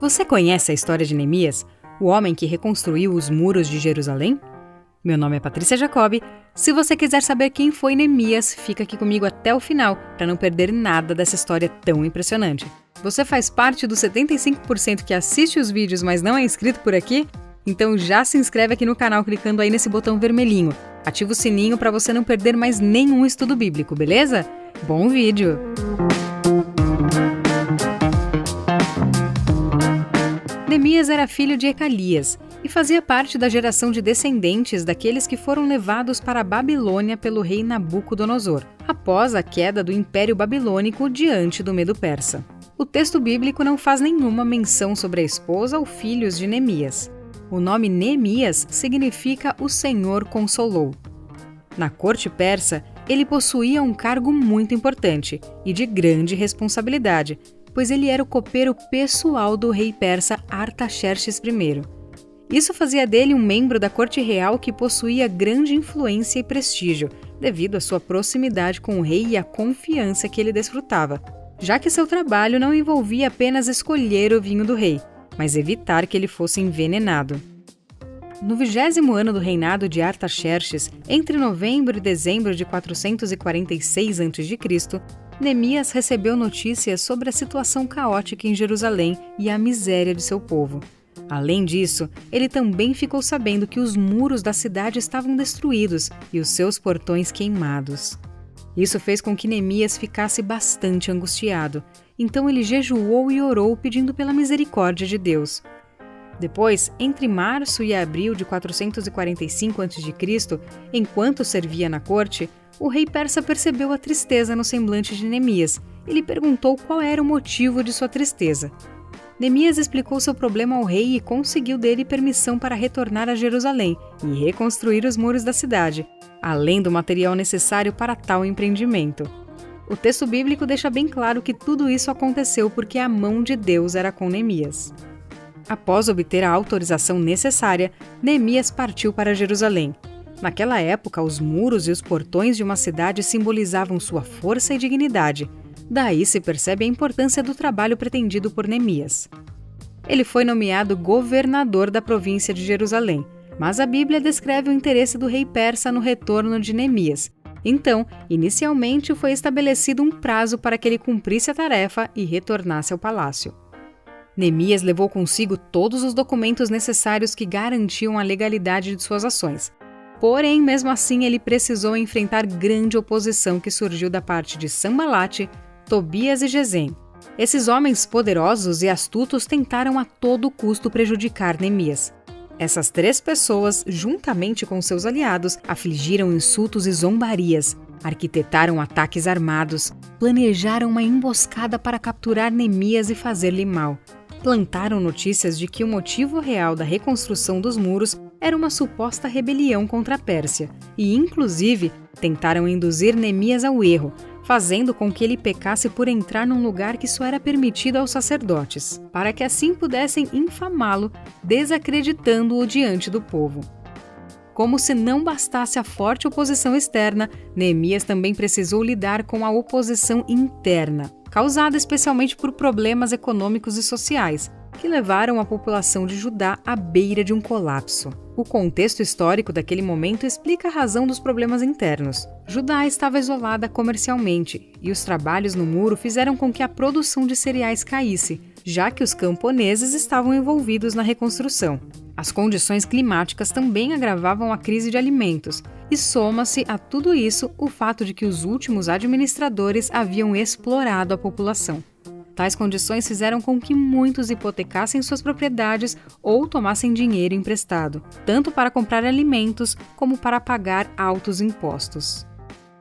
Você conhece a história de Neemias, o homem que reconstruiu os muros de Jerusalém? Meu nome é Patrícia Jacobi. Se você quiser saber quem foi Neemias, fica aqui comigo até o final para não perder nada dessa história tão impressionante. Você faz parte dos 75% que assiste os vídeos, mas não é inscrito por aqui? Então já se inscreve aqui no canal clicando aí nesse botão vermelhinho. Ativa o sininho para você não perder mais nenhum estudo bíblico, beleza? Bom vídeo! Neemias era filho de Ecalias e fazia parte da geração de descendentes daqueles que foram levados para a Babilônia pelo rei Nabucodonosor, após a queda do Império Babilônico diante do Medo-Persa. O texto bíblico não faz nenhuma menção sobre a esposa ou filhos de Neemias. O nome Neemias significa o Senhor consolou. Na corte persa, ele possuía um cargo muito importante e de grande responsabilidade, pois ele era o copeiro pessoal do rei persa Artaxerxes I. Isso fazia dele um membro da corte real que possuía grande influência e prestígio, devido à sua proximidade com o rei e à confiança que ele desfrutava, já que seu trabalho não envolvia apenas escolher o vinho do rei, mas evitar que ele fosse envenenado. No 20º ano do reinado de Artaxerxes, entre novembro e dezembro de 446 a.C., Neemias recebeu notícias sobre a situação caótica em Jerusalém e a miséria de seu povo. Além disso, ele também ficou sabendo que os muros da cidade estavam destruídos e os seus portões queimados. Isso fez com que Neemias ficasse bastante angustiado, então ele jejuou e orou pedindo pela misericórdia de Deus. Depois, entre março e abril de 445 a.C., enquanto servia na corte, o rei persa percebeu a tristeza no semblante de Neemias e lhe perguntou qual era o motivo de sua tristeza. Neemias explicou seu problema ao rei e conseguiu dele permissão para retornar a Jerusalém e reconstruir os muros da cidade, além do material necessário para tal empreendimento. O texto bíblico deixa bem claro que tudo isso aconteceu porque a mão de Deus era com Neemias. Após obter a autorização necessária, Neemias partiu para Jerusalém. Naquela época, os muros e os portões de uma cidade simbolizavam sua força e dignidade. Daí se percebe a importância do trabalho pretendido por Neemias. Ele foi nomeado governador da província de Jerusalém, mas a Bíblia descreve o interesse do rei persa no retorno de Neemias. Então, inicialmente foi estabelecido um prazo para que ele cumprisse a tarefa e retornasse ao palácio. Neemias levou consigo todos os documentos necessários que garantiam a legalidade de suas ações. Porém, mesmo assim, ele precisou enfrentar grande oposição que surgiu da parte de Sanbalate, Tobias e Gesem. Esses homens poderosos e astutos tentaram a todo custo prejudicar Neemias. Essas três pessoas, juntamente com seus aliados, afligiram insultos e zombarias, arquitetaram ataques armados, planejaram uma emboscada para capturar Neemias e fazer-lhe mal. Plantaram notícias de que o motivo real da reconstrução dos muros era uma suposta rebelião contra a Pérsia e, inclusive, tentaram induzir Neemias ao erro, fazendo com que ele pecasse por entrar num lugar que só era permitido aos sacerdotes, para que assim pudessem infamá-lo, desacreditando-o diante do povo. Como se não bastasse a forte oposição externa, Neemias também precisou lidar com a oposição interna, causada especialmente por problemas econômicos e sociais, que levaram a população de Judá à beira de um colapso. O contexto histórico daquele momento explica a razão dos problemas internos. Judá estava isolada comercialmente, e os trabalhos no muro fizeram com que a produção de cereais caísse, já que os camponeses estavam envolvidos na reconstrução. As condições climáticas também agravavam a crise de alimentos, e soma-se a tudo isso o fato de que os últimos administradores haviam explorado a população. Tais condições fizeram com que muitos hipotecassem suas propriedades ou tomassem dinheiro emprestado, tanto para comprar alimentos como para pagar altos impostos.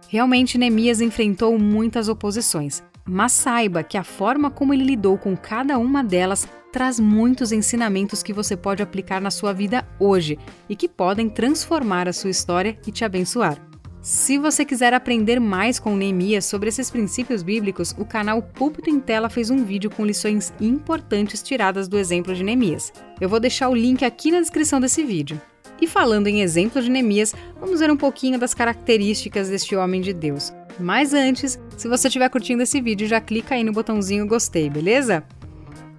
Realmente, Neemias enfrentou muitas oposições, mas saiba que a forma como ele lidou com cada uma delas traz muitos ensinamentos que você pode aplicar na sua vida hoje e que podem transformar a sua história e te abençoar. Se você quiser aprender mais com Neemias sobre esses princípios bíblicos, o canal Púlpito em Tela fez um vídeo com lições importantes tiradas do exemplo de Neemias. Eu vou deixar o link aqui na descrição desse vídeo. E falando em exemplo de Neemias, vamos ver um pouquinho das características deste homem de Deus. Mas antes, se você estiver curtindo esse vídeo, já clica aí no botãozinho gostei, beleza?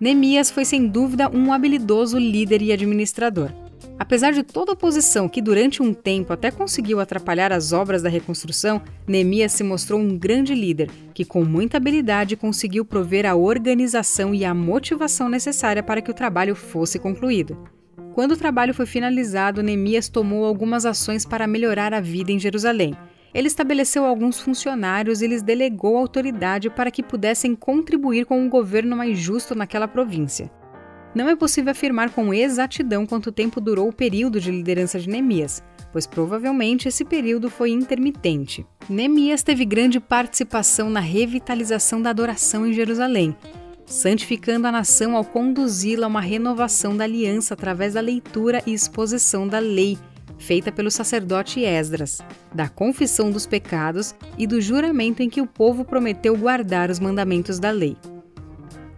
Neemias foi sem dúvida um habilidoso líder e administrador. Apesar de toda a oposição que durante um tempo até conseguiu atrapalhar as obras da reconstrução, Neemias se mostrou um grande líder que com muita habilidade conseguiu prover a organização e a motivação necessária para que o trabalho fosse concluído. Quando o trabalho foi finalizado, Neemias tomou algumas ações para melhorar a vida em Jerusalém. Ele estabeleceu alguns funcionários e lhes delegou autoridade para que pudessem contribuir com um governo mais justo naquela província. Não é possível afirmar com exatidão quanto tempo durou o período de liderança de Neemias, pois provavelmente esse período foi intermitente. Neemias teve grande participação na revitalização da adoração em Jerusalém, santificando a nação ao conduzi-la a uma renovação da aliança através da leitura e exposição da lei, feita pelo sacerdote Esdras, da confissão dos pecados e do juramento em que o povo prometeu guardar os mandamentos da lei.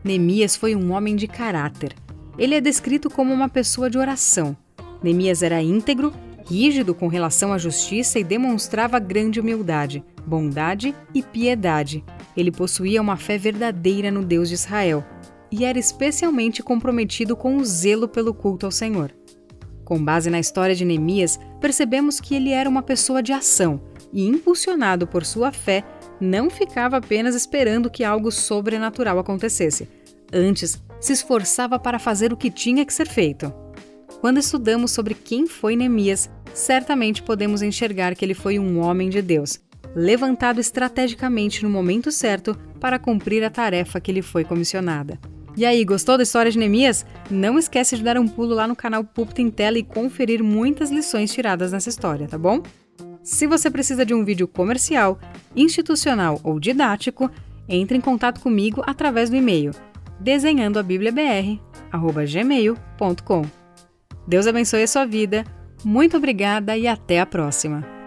Neemias foi um homem de caráter. Ele é descrito como uma pessoa de oração. Neemias era íntegro, rígido com relação à justiça e demonstrava grande humildade, bondade e piedade. Ele possuía uma fé verdadeira no Deus de Israel e era especialmente comprometido com o zelo pelo culto ao Senhor. Com base na história de Neemias, percebemos que ele era uma pessoa de ação e, impulsionado por sua fé, não ficava apenas esperando que algo sobrenatural acontecesse. Antes, se esforçava para fazer o que tinha que ser feito. Quando estudamos sobre quem foi Neemias, certamente podemos enxergar que ele foi um homem de Deus, levantado estrategicamente no momento certo para cumprir a tarefa que lhe foi comissionada. E aí, gostou da história de Neemias? Não esquece de dar um pulo lá no canal Púlpito em Tela e conferir muitas lições tiradas nessa história, tá bom? Se você precisa de um vídeo comercial, institucional ou didático, entre em contato comigo através do e-mail desenhandoabibliabr@gmail.com. Deus abençoe a sua vida, muito obrigada e até a próxima!